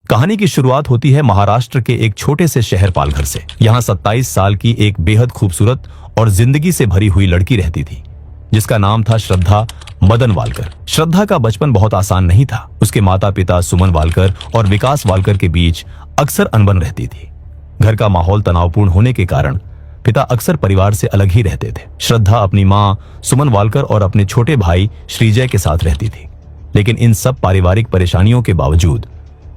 कहानी की शुरुआत होती है महाराष्ट्र के एक छोटे से शहर पालघर से। यहाँ 27 साल की एक बेहद खूबसूरत और जिंदगी से भरी हुई लड़की रहती थी, जिसका नाम था श्रद्धा मदन वालकर। श्रद्धा का बचपन बहुत आसान नहीं था। उसके माता पिता सुमन वालकर और विकास वालकर के बीच अक्सर अनबन रहती थी। घर का माहौल तनावपूर्ण होने के कारण पिता अक्सर परिवार से अलग ही रहते थे। श्रद्धा अपनी माँ सुमन वालकर और अपने छोटे भाई श्रीजय के साथ रहती थी। लेकिन इन सब पारिवारिक परेशानियों के बावजूद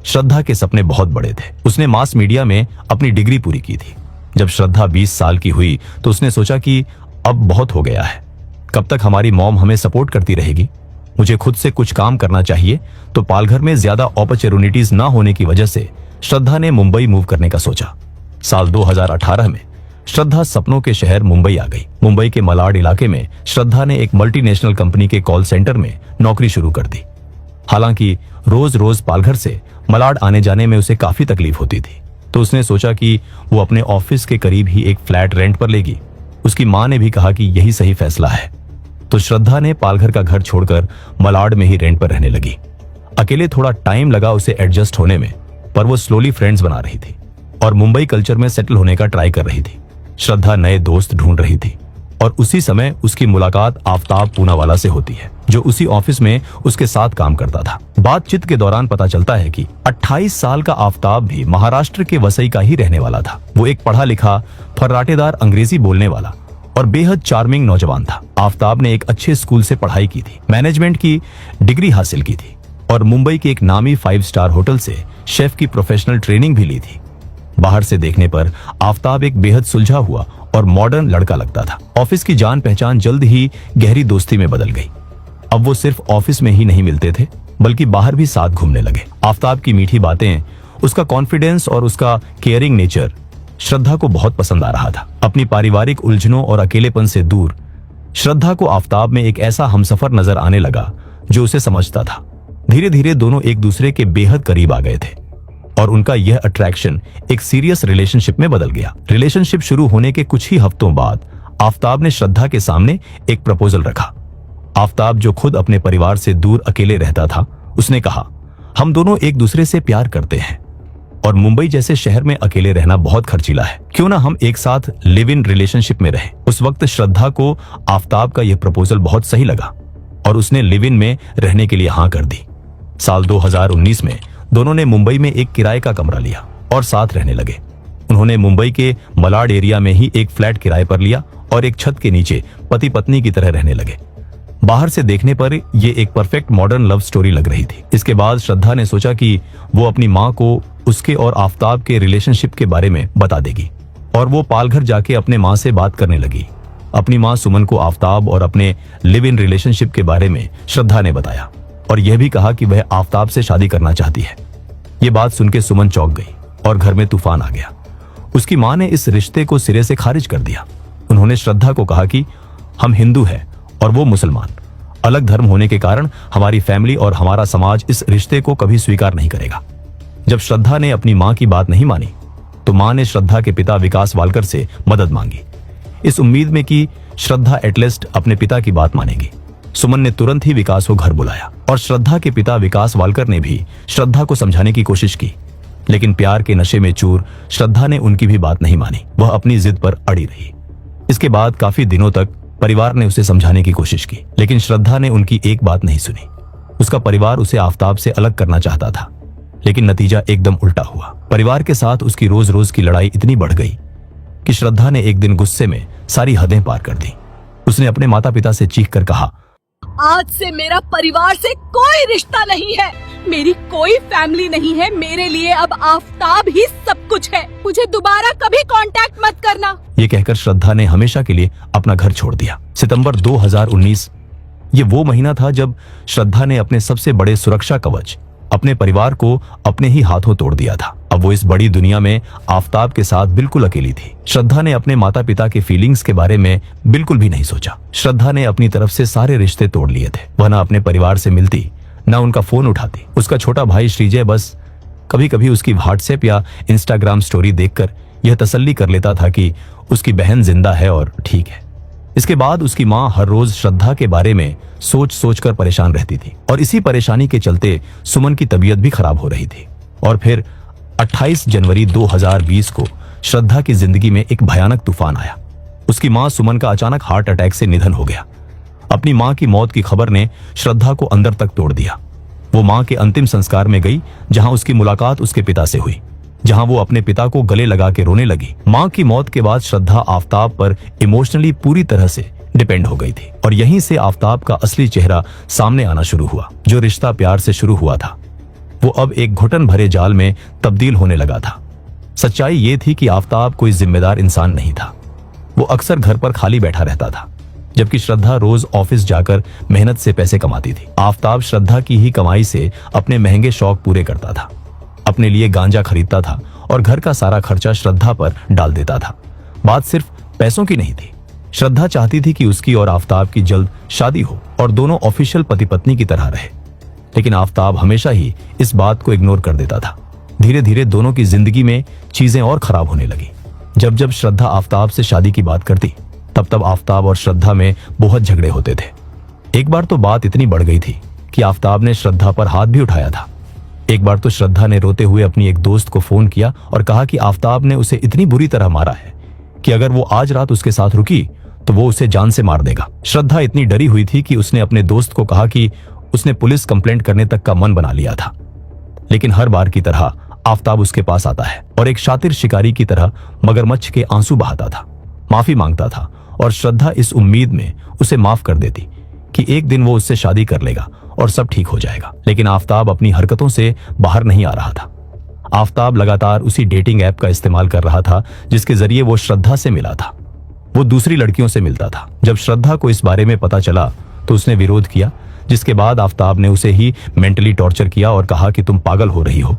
श्रद्धा के सपने बहुत बड़े थे। उसने मास मीडिया में अपनी डिग्री पूरी की थी। जब श्रद्धा 20 साल की हुई तो उसने सोचा कि अब बहुत हो गया है। कब तक हमारी मॉम हमें सपोर्ट करती रहेगी? मुझे खुद से कुछ काम करना चाहिए। तो पालघर में ज्यादा अपॉर्चुनिटीज ना होने की वजह से श्रद्धा ने मुंबई मूव करने का सोचा। साल 2018 में श्रद्धा सपनों के शहर मुंबई आ गई। मुंबई के मलाड इलाके में श्रद्धा ने एक मल्टीनेशनल कंपनी के कॉल सेंटर में नौकरी शुरू कर दी। हालांकि रोज रोज पालघर से मलाड आने जाने में उसे काफी तकलीफ होती थी, तो उसने सोचा कि वो अपने ऑफिस के करीब ही एक फ्लैट रेंट पर लेगी। उसकी मां ने भी कहा कि यही सही फैसला है, तो श्रद्धा ने पालघर का घर छोड़कर मलाड में ही रेंट पर रहने लगी। अकेले थोड़ा टाइम लगा उसे एडजस्ट होने में, पर वो स्लोली फ्रेंड्स बना रही थी और मुंबई कल्चर में सेटल होने का ट्राई कर रही थी। श्रद्धा नए दोस्त ढूंढ रही थी और उसी समय उसकी मुलाकात आफ्ताब पूनावाला से होती है, जो उसी ऑफिस में उसके साथ काम करता था। बातचीत के दौरान पता चलता है कि 28 साल का आफ्ताब भी महाराष्ट्र के वसई का ही रहने वाला था। वो एक पढ़ा लिखा, फर्राटेदार अंग्रेजी बोलने वाला और बेहद चार्मिंग नौजवान था। आफ्ताब ने एक अच्छे स्कूल से पढ़ाई की थी, मैनेजमेंट की डिग्री हासिल की थी और मुंबई के एक नामी 5 स्टार होटल से शेफ की प्रोफेशनल ट्रेनिंग भी ली थी। बाहर से देखने पर आफ्ताब एक बेहद सुलझा हुआ और मॉडर्न लड़का लगता था। ऑफिस की जान पहचान जल्द ही गहरी दोस्ती में बदल गई। अब वो सिर्फ ऑफिस में ही नहीं मिलते थे, बल्कि बाहर भी साथ घूमने लगे। आफ्ताब की मीठी बातें, उसका कॉन्फिडेंस और उसका केयरिंग नेचर श्रद्धा को बहुत पसंद आ रहा था। अपनी पारिवारिक उलझनों और अकेलेपन से दूर श्रद्धा को आफ्ताब में एक ऐसा हमसफर नजर आने लगा जो उसे समझता था। धीरे धीरे दोनों एक दूसरे के बेहद करीब आ गए थे और उनका यह अट्रैक्शन एक सीरियस रिलेशनशिप में बदल गया। रिलेशनशिप शुरू होने के कुछ ही हफ्तों बाद आफ्ताब ने श्रद्धा के सामने एक प्रपोजल रखा। आफ्ताब, जो खुद अपने परिवार से दूर अकेले रहता था, उसने कहा, हम दोनों एक दूसरे से प्यार करते हैं और मुंबई जैसे शहर में अकेले रहना बहुत खर्चीला है। क्यों ना हम एक साथ लिव इन रिलेशनशिप में रहें। उस वक्त श्रद्धा को आफ्ताब का यह प्रपोजल बहुत सही लगा और उसने लिव इन में रहने के लिए हाँ कर दी। साल 2019 में दोनों ने मुंबई में एक किराए का कमरा लिया और साथ रहने लगे। उन्होंने मुंबई के मलाड एरिया में ही एक फ्लैट किराए पर लिया और एक छत के नीचे पति पत्नी की तरह रहने लगे। बाहर से देखने पर ये एक परफेक्ट मॉडर्न लव स्टोरी लग रही थी। इसके बाद श्रद्धा ने सोचा कि वो अपनी माँ को उसके और आफ्ताब के रिलेशनशिप के बारे में बता देगी और वो पालघर जाके अपने माँ से बात करने लगी। अपनी माँ सुमन को आफ्ताब और अपने लिव इन रिलेशनशिप के बारे में श्रद्धा ने बताया और यह भी कहा कि वह आफ्ताब से शादी करना चाहती है। ये बात सुनकर सुमन चौंक गई और घर में तूफान आ गया। उसकी माँ ने इस रिश्ते को सिरे से खारिज कर दिया। उन्होंने श्रद्धा को कहा कि हम हिंदू हैं और वो मुसलमान। अलग धर्म होने के कारण हमारी फैमिली और हमारा समाज इस रिश्ते को कभी स्वीकार नहीं करेगा। जब श्रद्धा ने अपनी माँ की बात नहीं मानी तो माँ ने श्रद्धा के पिता विकास वालकर से मदद मांगी, इस उम्मीद में कि श्रद्धा एटलीस्ट अपने पिता की बात मानेगी। सुमन ने तुरंत ही विकास को घर बुलाया और श्रद्धा के पिता विकास वालकर ने भी श्रद्धा को समझाने की कोशिश की, लेकिन प्यार के नशे में चूर श्रद्धा ने उनकी भी बात नहीं मानी। वह अपनी जिद पर अड़ी रही। इसके बाद काफी दिनों तक परिवार ने उसे समझाने की कोशिश की, लेकिन श्रद्धा ने उनकी एक बात नहीं सुनी। उसका परिवार उसे आफ्ताब से अलग करना चाहता था, लेकिन नतीजा एकदम उल्टा हुआ। परिवार के साथ उसकी रोज रोज की लड़ाई इतनी बढ़ गई कि श्रद्धा ने एक दिन गुस्से में सारी हदें पार कर दी। उसने अपने माता पिता से चीख कर कहा, आज से मेरा परिवार से कोई रिश्ता नहीं है, मेरी कोई फैमिली नहीं है, मेरे लिए अब आफ्ताब ही सब कुछ है, मुझे दोबारा कभी कांटेक्ट मत करना। ये कहकर श्रद्धा ने हमेशा के लिए अपना घर छोड़ दिया। सितंबर 2019 ये वो महीना था जब श्रद्धा ने अपने सबसे बड़े सुरक्षा कवच, अपने परिवार को अपने ही हाथों तोड़ दिया था। अब वो इस बड़ी दुनिया में आफ्ताब के साथ बिल्कुल अकेली थी। श्रद्धा ने अपने माता पिता के फीलिंग्स के बारे में बिल्कुल भी नहीं सोचा। श्रद्धा ने अपनी तरफ से सारे रिश्ते तोड़ लिए थे। वह ना अपने परिवार से मिलती, ना उनका फोन उठाती। उसका छोटा भाई श्रीजय बस कभी कभी उसकी व्हाट्सएप या इंस्टाग्राम स्टोरी देखकर यह तसल्ली कर लेता था कि उसकी बहन जिंदा है और ठीक है। इसके बाद उसकी माँ हर रोज श्रद्धा के बारे में सोच सोच कर परेशान रहती थी और इसी परेशानी के चलते सुमन की तबीयत भी खराब हो रही थी। और फिर 28 जनवरी 2020 को श्रद्धा की जिंदगी में एक भयानक तूफान आया। उसकी मां सुमन का अचानक हार्ट अटैक से निधन हो गया। अपनी मां की मौत की खबर ने श्रद्धा को अंदर तक तोड़ दिया। वो मां के अंतिम संस्कार में गई, जहां उसकी मुलाकात उसके पिता से हुई, जहां वो अपने पिता को गले लगा के रोने लगी। मां की मौत के बाद श्रद्धा आफ्ताब पर इमोशनली पूरी तरह से डिपेंड हो गई थी और यहीं से आफ्ताब का असली चेहरा सामने आना शुरू हुआ। जो रिश्ता प्यार से शुरू हुआ था वो अब एक घुटन भरे जाल में तब्दील होने लगा था। सच्चाई ये थी कि आफ्ताब कोई जिम्मेदार इंसान नहीं था। वो अक्सर घर पर खाली बैठा रहता था, जबकि श्रद्धा रोज ऑफिस जाकर मेहनत से पैसे कमाती थी। आफ्ताब श्रद्धा की ही कमाई से अपने महंगे शौक पूरे करता था, अपने लिए गांजा खरीदता था और घर का सारा खर्चा श्रद्धा पर डाल देता था। बात सिर्फ पैसों की नहीं थी। श्रद्धा चाहती थी कि उसकी और आफ्ताब की जल्द शादी हो और दोनों ऑफिशियल पति पत्नी की तरह रहे, लेकिन आफ्ताब हमेशा ही इस बात को इग्नोर कर देता था। धीरे धीरे दोनों की जिंदगी में चीजें और खराब होने लगी। जब जब श्रद्धा आफ्ताब से शादी की बात करती, तब तब आफ्ताब और श्रद्धा में बहुत झगड़े होते थे। एक बार तो बात इतनी बढ़ गई थी कि आफ्ताब ने श्रद्धा पर हाथ भी उठाया था। एक बार तो श्रद्धा ने रोते हुए अपनी एक दोस्त को फोन किया और कहा कि आफ्ताब ने उसे इतनी बुरी तरह मारा है कि अगर वो आज रात उसके साथ रुकी तो वो उसे जान से मार देगा। श्रद्धा इतनी डरी हुई थी कि उसने अपने दोस्त को कहा कि उसने पुलिस कंप्लेंट करने तक का मन बना लिया था। लेकिन हर बार की तरह आफ्ताब उसके पास आता है और एक शातिर शिकारी की तरह मगरमच्छ के आंसू बहाता था, माफी मांगता था और श्रद्धा इस उम्मीद में उसे माफ कर देती कि एक दिन वो उससे शादी कर लेगा और सब ठीक हो जाएगा। लेकिन आफ्ताब अपनी हरकतों से बाहर नहीं आ रहा था। आफ्ताब लगातार उसी डेटिंग ऐप का इस्तेमाल कर रहा था जिसके जरिए वो श्रद्धा से मिला था। वो दूसरी लड़कियों से मिलता था। जब श्रद्धा को इस बारे में पता चला तो उसने विरोध किया, जिसके बाद आफ्ताब ने उसे ही मेंटली टॉर्चर किया और कहा कि तुम पागल हो रही हो,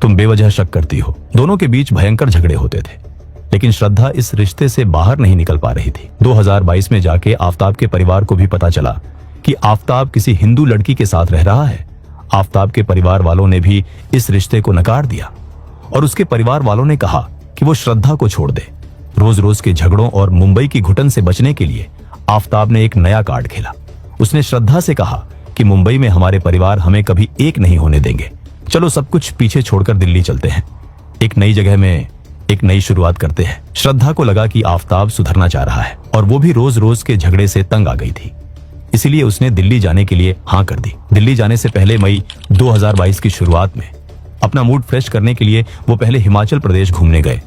तुम बेवजह शक करती हो। दोनों के बीच भयंकर झगड़े होते थे, लेकिन श्रद्धा इस रिश्ते से बाहर नहीं निकल पा रही थी। 2022 में जाके आफ्ताब के परिवार को भी पता चला कि आफ्ताब किसी हिंदू लड़की के साथ रह रहा है। आफ्ताब के परिवार वालों ने भी इस रिश्ते को नकार दिया और उसके परिवार वालों ने कहा कि वो श्रद्धा को छोड़ दे। रोज रोज के झगड़ों और मुंबई की घुटन से बचने के लिए आफ्ताब ने एक नया कार्ड खेला। उसने श्रद्धा से कहा कि मुंबई में हमारे परिवार हमें कभी एक नहीं होने देंगे, चलो सब कुछ पीछे छोड़कर दिल्ली चलते हैं, एक नई जगह में एक नई शुरुआत करते हैं। श्रद्धा को लगा कि आफ्ताब सुधरना चाह रहा है और वो भी रोज रोज के झगड़े से तंग आ गई थी, इसीलिए उसने दिल्ली जाने के लिए हाँ कर दी। दिल्ली जाने से पहले मई 2022 की शुरुआत में अपना मूड फ्रेश करने के लिए वो पहले हिमाचल प्रदेश घूमने गए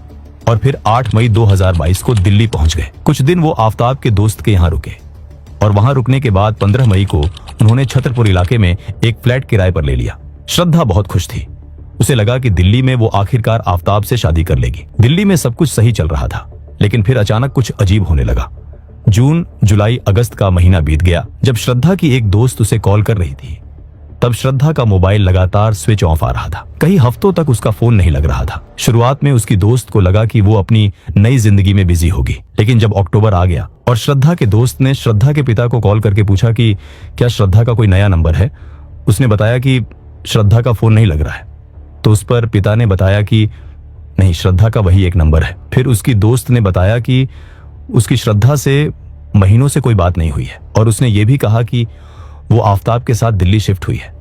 और फिर 8 मई 2022 को दिल्ली पहुंच गए। कुछ दिन वो आफ्ताब के दोस्त के यहाँ रुके और वहां रुकने के बाद 15 मई को उन्होंने छतरपुर इलाके में एक फ्लैट किराए पर ले लिया। श्रद्धा बहुत खुश थी। उसे लगा कि दिल्ली में वो आखिरकार आफ्ताब से शादी कर लेगी। दिल्ली में सब कुछ सही चल रहा था, लेकिन फिर अचानक कुछ अजीब होने लगा। जून, जुलाई, अगस्त का महीना बीत गया। जब श्रद्धा की एक दोस्त उसे कॉल कर रही थी, तब श्रद्धा का मोबाइल लगातार स्विच ऑफ आ रहा था। कई हफ्तों तक उसका फोन नहीं लग रहा था। शुरुआत में उसकी दोस्त को लगा कि वो अपनी नई जिंदगी में बिजी होगी, लेकिन जब अक्टूबर आ गया और श्रद्धा के दोस्त ने श्रद्धा के पिता को कॉल करके पूछा कि क्या श्रद्धा का कोई नया नंबर है, उसने बताया कि श्रद्धा का फोन नहीं लग रहा है। तो उस पर पिता ने बताया कि नहीं, श्रद्धा का वही एक नंबर है। फिर उसकी दोस्त ने बताया कि उसकी श्रद्धा से महीनों से कोई बात नहीं हुई है और उसने ये भी कहा कि वो आफ्ताब के साथ दिल्ली शिफ्ट हुई है।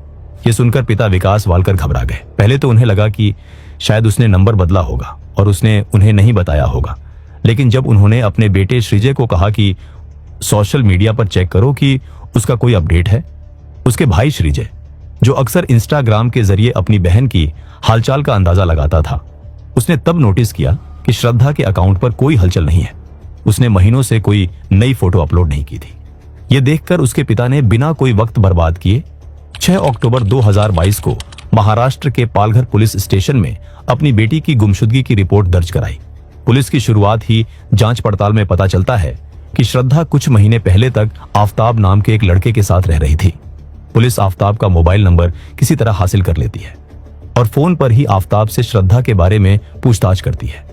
ये सुनकर पिता विकास वालकर घबरा गए। पहले तो उन्हें लगा कि शायद उसने नंबर बदला होगा और उसने उन्हें नहीं बताया होगा, लेकिन जब उन्होंने अपने बेटे श्रीजय को कहा कि सोशल मीडिया पर चेक करो कि उसका कोई अपडेट है, उसके भाई श्रीजय, जो अक्सर इंस्टाग्राम के जरिए अपनी बहन की हालचाल का अंदाजा लगाता था, उसने तब नोटिस किया कि श्रद्धा के अकाउंट पर कोई हलचल नहीं है। उसने महीनों से कोई नई फोटो अपलोड नहीं की थी। ये देखकर उसके पिता ने बिना कोई वक्त बर्बाद किए 6 अक्टूबर 2022 को महाराष्ट्र के पालघर पुलिस स्टेशन में अपनी बेटी की गुमशुदगी की रिपोर्ट दर्ज कराई। पुलिस की शुरुआत ही जांच पड़ताल में पता चलता है कि श्रद्धा कुछ महीने पहले तक आफ्ताब नाम के एक लड़के के साथ रह रही थी। पुलिस आफ्ताब का मोबाइल नंबर किसी तरह हासिल कर लेती है और फोन पर ही आफ्ताब से श्रद्धा के बारे में पूछताछ करती है।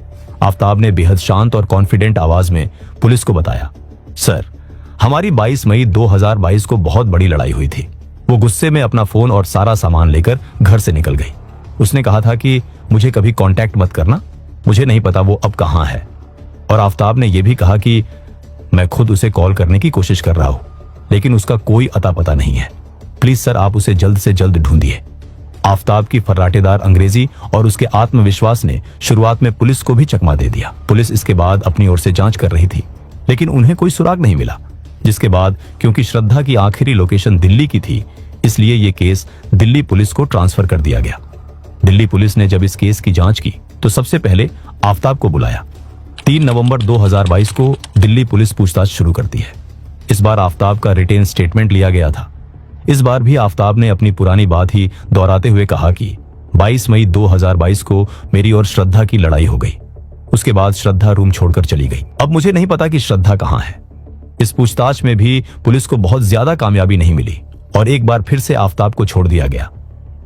आफ्ताब ने बेहद शांत और कॉन्फिडेंट आवाज में पुलिस को बताया, सर, हमारी 22 मई 2022 को बहुत बड़ी लड़ाई हुई थी। वो गुस्से में अपना फोन और सारा सामान लेकर घर से निकल गई। उसने कहा था कि मुझे कभी कांटेक्ट मत करना, मुझे नहीं पता वो अब कहाँ है। और आफ्ताब ने यह भी कहा कि मैं खुद उसे कॉल करने की कोशिश कर रहा हूं, लेकिन उसका कोई अता पता नहीं है। प्लीज सर, आप उसे जल्द से जल्द ढूंढिए। आफ्ताब की फर्राटेदार अंग्रेजी और उसके आत्मविश्वास ने शुरुआत में पुलिस को भी चकमा दे दिया। पुलिस इसके बाद अपनी ओर से जांच कर रही थी, लेकिन उन्हें कोई सुराग नहीं मिला। जिसके बाद क्योंकि श्रद्धा की आखिरी लोकेशन दिल्ली की थी, इसलिए ये केस दिल्ली पुलिस को ट्रांसफर कर दिया गया। दिल्ली पुलिस ने जब इस केस की जांच की तो सबसे पहले आफ्ताब को बुलाया। 3 नवंबर 2022 को दिल्ली पुलिस पूछताछ शुरू करती है। इस बार आफ्ताब का रिटेन स्टेटमेंट लिया गया था। इस बार भी आफ्ताब ने अपनी पुरानी बात ही दोहराते हुए कहा कि 22 मई 2022 को मेरी और श्रद्धा की लड़ाई हो गई। उसके बाद श्रद्धा रूम छोड़कर चली गई। अब मुझे नहीं पता कि श्रद्धा कहां है। इस पूछताछ में भी पुलिस को बहुत ज्यादा कामयाबी नहीं मिली और एक बार फिर से आफ्ताब को छोड़ दिया गया।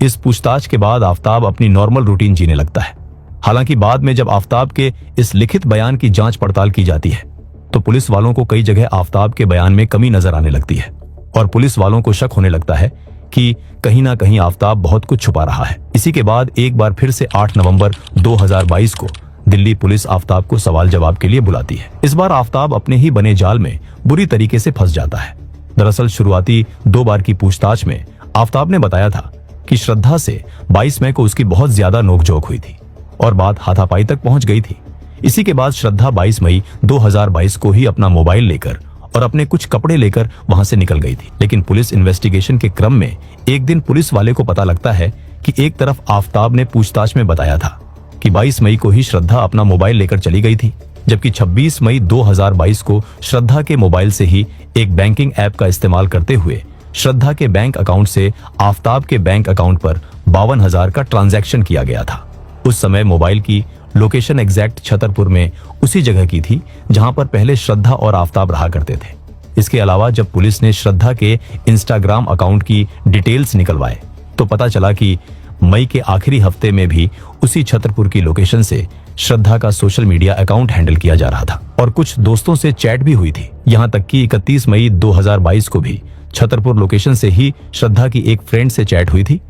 इस पूछताछ के बाद आफ्ताब अपनी नॉर्मल रूटीन जीने लगता है। हालांकि बाद में जब आफ्ताब के इस लिखित बयान की जांच पड़ताल की जाती है तो पुलिस वालों को कई जगह आफ्ताब के बयान में कमी नजर आने लगती है और पुलिस वालों को शक होने लगता है कि कहीं ना कहीं आफ्ताब बहुत कुछ छुपा रहा है। इसी के बाद एक बार फिर से 8 नवंबर 2022 को दिल्ली पुलिस आफ्ताब को सवाल जवाब के लिए बुलाती है। इस बार आफ्ताब अपने ही बने जाल में बुरी तरीके से फंस जाता है। दरअसल शुरुआती 2 बार की पूछताछ में आफ्ताब ने बताया था कि श्रद्धा से 22 मई को उसकी बहुत ज्यादा नोकझोंक हुई थी और बात हाथापाई तक पहुंच गई थी। इसी के बाद श्रद्धा 22 मई 2022 को ही अपना मोबाइल लेकर और अपने कुछ कपड़े लेकर वहां से निकल गई थी। लेकिन पुलिस इन्वेस्टिगेशन के क्रम में एक दिन पुलिस वाले को पता लगता है कि एक तरफ आफ्ताब ने पूछताछ में बताया था कि 22 मई को ही श्रद्धा अपना मोबाइल लेकर चली गई थी, जबकि 26 मई 2022 को श्रद्धा के मोबाइल से ही एक बैंकिंग ऐप का इस्तेमाल करते हुए श्रद्धा के बैंक अकाउंट से आफ्ताब के बैंक अकाउंट पर 52,000 का ट्रांजैक्शन किया गया था। उस समय मोबाइल की लोकेशन एग्जैक्ट छतरपुर में उसी जगह की थी जहां पर पहले श्रद्धा और आफ्ताब रहा करते थे। इसके अलावा जब पुलिस ने श्रद्धा के इंस्टाग्राम अकाउंट की डिटेल्स निकलवाए तो पता चला कि मई के आखिरी हफ्ते में भी उसी छतरपुर की लोकेशन से श्रद्धा का सोशल मीडिया अकाउंट हैंडल किया जा रहा था और कुछ दोस्तों से चैट भी हुई थी। यहां तक कि 31 मई 2022 को भी छतरपुर लोकेशन से ही श्रद्धा की एक फ्रेंड से चैट हुई थी।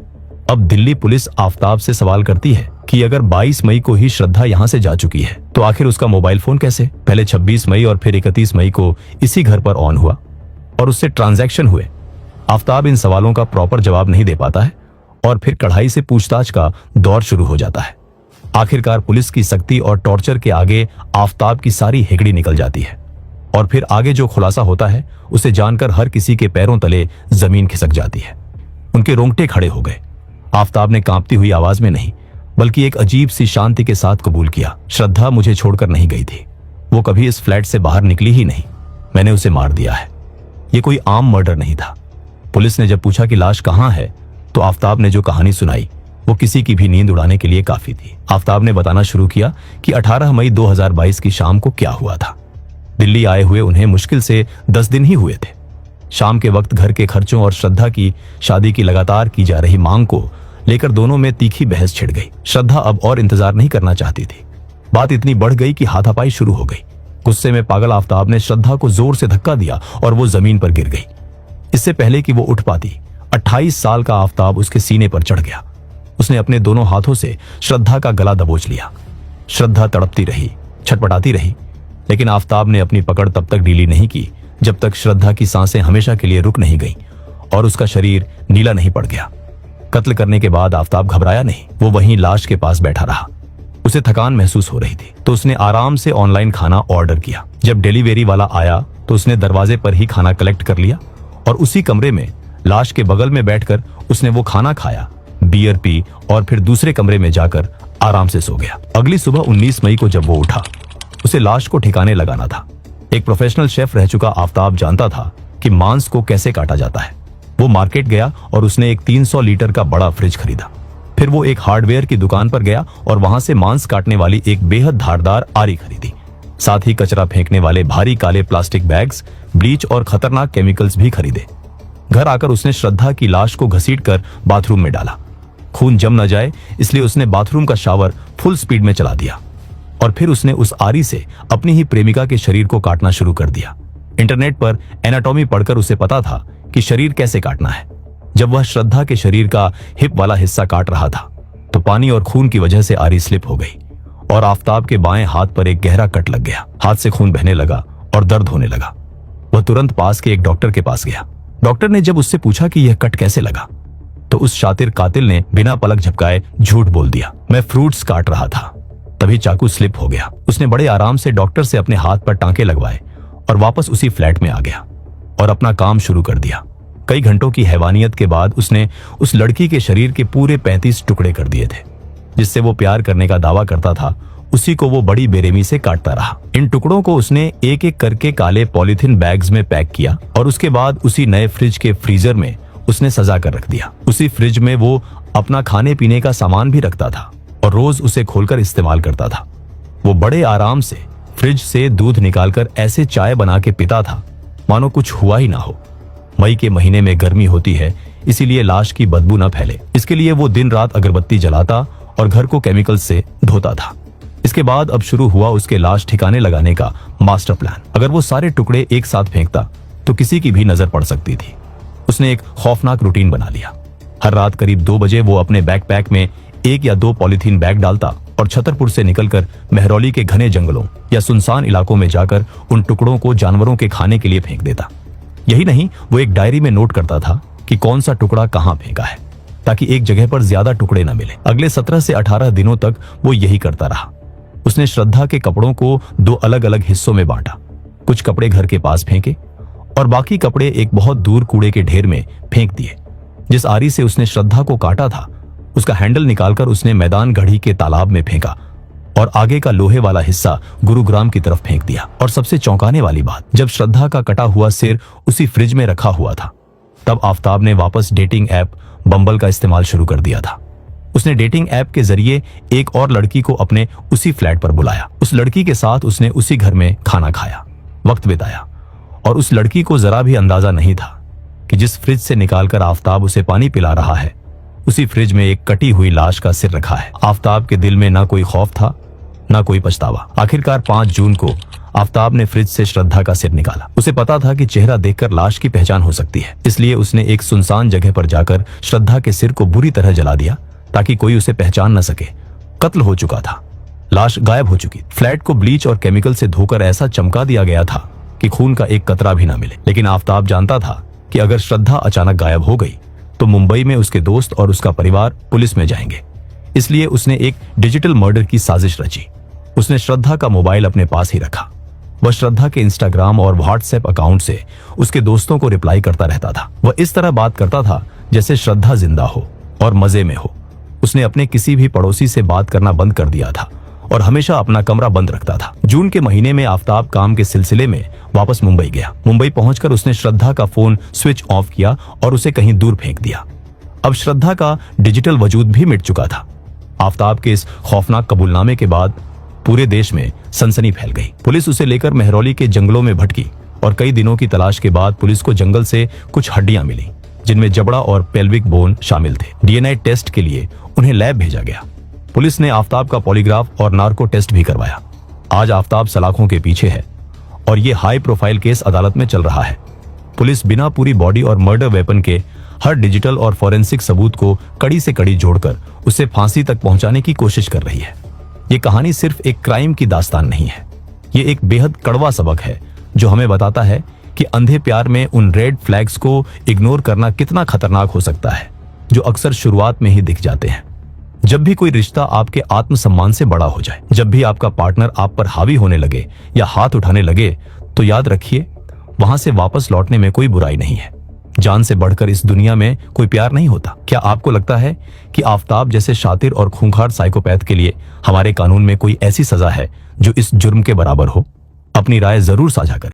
अब दिल्ली पुलिस आफ्ताब से सवाल करती है कि अगर 22 मई को ही श्रद्धा यहां से जा चुकी है तो आखिर उसका मोबाइल फोन कैसे पहले 26 मई और फिर 31 मई को इसी घर पर ऑन हुआ और उससे ट्रांजैक्शन हुए। आफ्ताब इन सवालों का प्रॉपर जवाब नहीं दे पाता है और फिर कड़ाई से पूछताछ का दौर शुरू हो जाता है। आखिरकार पुलिस की सख्ती और टॉर्चर के आगे आफ्ताब की सारी हेकड़ी निकल जाती है और फिर आगे जो खुलासा होता है उसे जानकर हर किसी के पैरों तले जमीन खिसक जाती है। उनके रोंगटे खड़े हो गए। आफ्ताब ने कांपती हुई आवाज में नहीं बल्कि एक अजीब सी शांति के साथ कबूल किया, श्रद्धा मुझे छोड़कर नहीं गई थी। वो कभी इस फ्लैट से बाहर निकली ही नहीं। मैंने उसे मार दिया है। ये कोई आम मर्डर नहीं था। पुलिस ने जब पूछा कि लाश कहां है तो आफ्ताब ने जो कहानी सुनाई वो किसी की भी नींद उड़ाने के लिए काफी थी। आफ्ताब ने बताना शुरू किया कि 18 मई 2022 की शाम को क्या हुआ था। दिल्ली आए हुए उन्हें मुश्किल से 10 दिन ही हुए थे। शाम के वक्त घर के खर्चों और श्रद्धा की शादी की लगातार की जा रही मांग को लेकर दोनों में तीखी बहस छिड़ गई। श्रद्धा अब और इंतजार नहीं करना चाहती थी। बात इतनी बढ़ गई कि हाथापाई शुरू हो गई। गुस्से में पागल आफ्ताब ने श्रद्धा को जोर से धक्का दिया और वो जमीन पर गिर गई। इससे पहले कि वो उठ पाती 28 साल का आफ्ताब उसके सीने पर चढ़ गया। उसने अपने दोनों हाथों से श्रद्धा का गला दबोच लिया। श्रद्धा तड़पती रही, छटपटाती रही, लेकिन आफ्ताब ने अपनी पकड़ तब तक ढीली नहीं की जब तक श्रद्धा की सांसें हमेशा के लिए रुक नहीं गईं और उसका शरीर नीला नहीं पड़ गया। कत्ल करने के बाद आफ्ताब घबराया नहीं। वो वहीं लाश के पास बैठा रहा। उसे थकान महसूस हो रही थी तो उसने आराम से ऑनलाइन खाना ऑर्डर किया। जब डिलीवरी वाला आया तो उसने दरवाजे पर ही खाना कलेक्ट कर लिया और उसी कमरे में लाश के बगल में बैठकर उसने वो खाना खाया, बियर पी और फिर दूसरे कमरे में जाकर आराम से सो गया। अगली सुबह 19 मई को जब वो उठा उसे लाश को ठिकाने लगाना था। एक प्रोफेशनल शेफ रह चुका आफ्ताब जानता था कि मांस को कैसे काटा जाता है। वो मार्केट गया और उसने एक 300 लीटर का बड़ा फ्रिज खरीदा। फिर वो एक हार्डवेयर की दुकान पर गया और वहां से मांस काटने वाली एक बेहद धारदार आरी खरीदी। साथ ही कचरा फेंकने वाले भारी काले प्लास्टिक बैग्स, ब्लीच और खतरनाक केमिकल्स भी खरीदे। घर आकर उसने श्रद्धा की लाश को घसीटकर बाथरूम में डाला। खून जम न जाए इसलिए उसने बाथरूम का शावर फुल स्पीड में चला दिया और फिर उसने उस आरी से अपनी ही प्रेमिका के शरीर को काटना शुरू कर दिया। इंटरनेट पर एनाटॉमी पढ़कर उसे पता था कि शरीर कैसे काटना है। जब वह श्रद्धा के शरीर का हिप वाला हिस्सा काट रहा था तो पानी और खून की वजह से आरी स्लिप हो गई और आफ्ताब के बाएं हाथ पर एक गहरा कट लग गया। हाथ से खून बहने लगा और दर्द होने लगा। वह तुरंत पास के एक डॉक्टर के पास गया। डॉक्टर ने जब उससे पूछा कि यह कट कैसे लगा तो उस शातिर कातिल ने बिना पलक झपकाए झूठ बोल दिया। मैं फ्रूट्स काट रहा था, तभी चाकू स्लिप हो गया। उसने बड़े आराम से डॉक्टर से अपने हाथ पर टांके लगवाए और वापस उसी फ्लैट में आ गया और अपना काम शुरू कर दिया। कई घंटों की हैवानियत के बाद उसने उस लड़की के शरीर के पूरे 35 टुकड़े कर दिए थे। जिससे वो प्यार करने का दावा करता था, उसी को वो बड़ी बेरहमी से काटता रहा। इन टुकड़ों को उसने एक एक करके काले पॉलीथिन बैग्स में पैक किया और उसके बाद उसी नए फ्रिज के फ्रीजर में उसने सजा कर रख दिया। उसी फ्रिज में वो अपना खाने पीने का सामान भी रखता था और रोज उसे खोलकर इस्तेमाल करता था। वो बड़े आराम से फ्रिज से दूध निकालकर ऐसे चाय बना के पीता था मानो कुछ हुआ ही ना हो। मई के महीने में गर्मी होती है, इसीलिए लाश की बदबू न फैले, इसके लिए वो दिन रात अगरबत्ती जलाता और घर को केमिकल से धोता था। इसके बाद अब शुरू हुआ उसके लाश ठिकाने लगाने का मास्टर प्लान। अगर वो सारे टुकड़े एक साथ फेंकता तो किसी की भी नजर पड़ सकती थी। उसने एक खौफनाक रूटीन बना लिया। हर रात करीब 2 बजे वो अपने बैकपैक में 1 या 2 पॉलीथीन बैग डालता और छतरपुर से निकलकर महरौली के घने जंगलों या सुनसान इलाकों में जाकर उन टुकड़ों को जानवरों के खाने के लिए फेंक देता। यही नहीं, वो एक डायरी में नोट करता था कि कौन सा टुकड़ा कहाँ फेंका है, ताकि एक जगह पर ज्यादा टुकड़े न मिले। अगले 17 से 18 दिनों तक वो यही करता रहा। उसने श्रद्धा के कपड़ों को 2 अलग अलग हिस्सों में बांटा। कुछ कपड़े घर के पास फेंके और बाकी कपड़े एक बहुत दूर कूड़े के ढेर में फेंक दिए। जिस आरी से उसने श्रद्धा को काटा था, उसका हैंडल निकालकर उसने मैदान गढ़ी के तालाब में फेंका और आगे का लोहे वाला हिस्सा गुरुग्राम की तरफ फेंक दिया। और सबसे चौंकाने वाली बात, जब श्रद्धा का कटा हुआ सिर उसी फ्रिज में रखा हुआ था, तब आफताब ने वापस डेटिंग ऐप बम्बल का इस्तेमाल शुरू कर दिया था। उसने डेटिंग ऐप के जरिए एक और लड़की को अपने उसी फ्लैट पर बुलाया। उस लड़की के साथ उसने उसी घर में खाना खाया, वक्त बिताया और उस लड़की को जरा भी अंदाजा नहीं था कि जिस फ्रिज से निकालकर आफताब उसे पानी पिला रहा है, उसी फ्रिज में एक कटी हुई लाश का सिर रखा है। आफताब के दिल में ना कोई खौफ था, ना कोई पछतावा। आखिरकार 5 जून को आफताब ने फ्रिज से श्रद्धा का सिर निकाला। उसे पता था कि चेहरा देखकर लाश की पहचान हो सकती है, इसलिए उसने एक सुनसान जगह पर जाकर श्रद्धा के सिर को बुरी तरह जला दिया ताकि कोई उसे पहचान न सके। कत्ल हो चुका था, लाश गायब हो चुकी। फ्लैट को ब्लीच और केमिकल से धोकर ऐसा चमका दिया गया था कि खून का एक कतरा भी ना मिले। लेकिन आफताब जानता था कि अगर श्रद्धा अचानक गायब हो गई तो मुंबई में उसके दोस्त और उसका परिवार पुलिस में जाएंगे। इसलिए उसने एक डिजिटल मर्डर की साजिश रची। उसने श्रद्धा का मोबाइल अपने पास ही रखा। वह श्रद्धा के इंस्टाग्राम और व्हाट्सएप अकाउंट से उसके दोस्तों को रिप्लाई करता रहता था। वह इस तरह बात करता था जैसे श्रद्धा जिंदा हो और मजे में हो। उसने अपने किसी भी पड़ोसी से बात करना बंद कर दिया था और हमेशा अपना कमरा बंद रखता था। जून के महीने में आफताब काम के सिलसिले में वापस मुंबई गया। मुंबई पहुंचकर उसने श्रद्धा का फोन स्विच ऑफ किया और उसे कहीं दूर फेंक दिया। अब श्रद्धा का डिजिटल वजूद भी मिट चुका था। आफताब के इस खौफनाक कबूलनामे के बाद पूरे देश में सनसनी फैल गई। पुलिस उसे लेकर महरौली के जंगलों में भटकी और कई दिनों की तलाश के बाद पुलिस को जंगल से कुछ हड्डियां मिली, जिनमें जबड़ा और पेल्विक बोन शामिल थे। डीएनए टेस्ट के लिए उन्हें लैब भेजा गया। पुलिस ने आफताब का पॉलीग्राफ और नार्को टेस्ट भी करवाया। आज आफताब सलाखों के पीछे है और ये हाई प्रोफाइल केस अदालत में चल रहा है। पुलिस बिना पूरी बॉडी और मर्डर वेपन के हर डिजिटल और फॉरेंसिक सबूत को कड़ी से कड़ी जोड़कर उसे फांसी तक पहुंचाने की कोशिश कर रही है। ये कहानी सिर्फ एक क्राइम की दास्तान नहीं है, ये एक बेहद कड़वा सबक है जो हमें बताता है कि अंधे प्यार में उन रेड फ्लैग्स को इग्नोर करना कितना खतरनाक हो सकता है, जो अक्सर शुरुआत में ही दिख जाते हैं। जब भी कोई रिश्ता आपके आत्मसम्मान से बड़ा हो जाए, जब भी आपका पार्टनर आप पर हावी होने लगे या हाथ उठाने लगे, तो याद रखिए वहां से वापस लौटने में कोई बुराई नहीं है। जान से बढ़कर इस दुनिया में कोई प्यार नहीं होता। क्या आपको लगता है कि आफताब जैसे शातिर और खूंखार साइकोपैथ के लिए हमारे कानून में कोई ऐसी सजा है जो इस जुर्म के बराबर हो? अपनी राय जरूर साझा करें।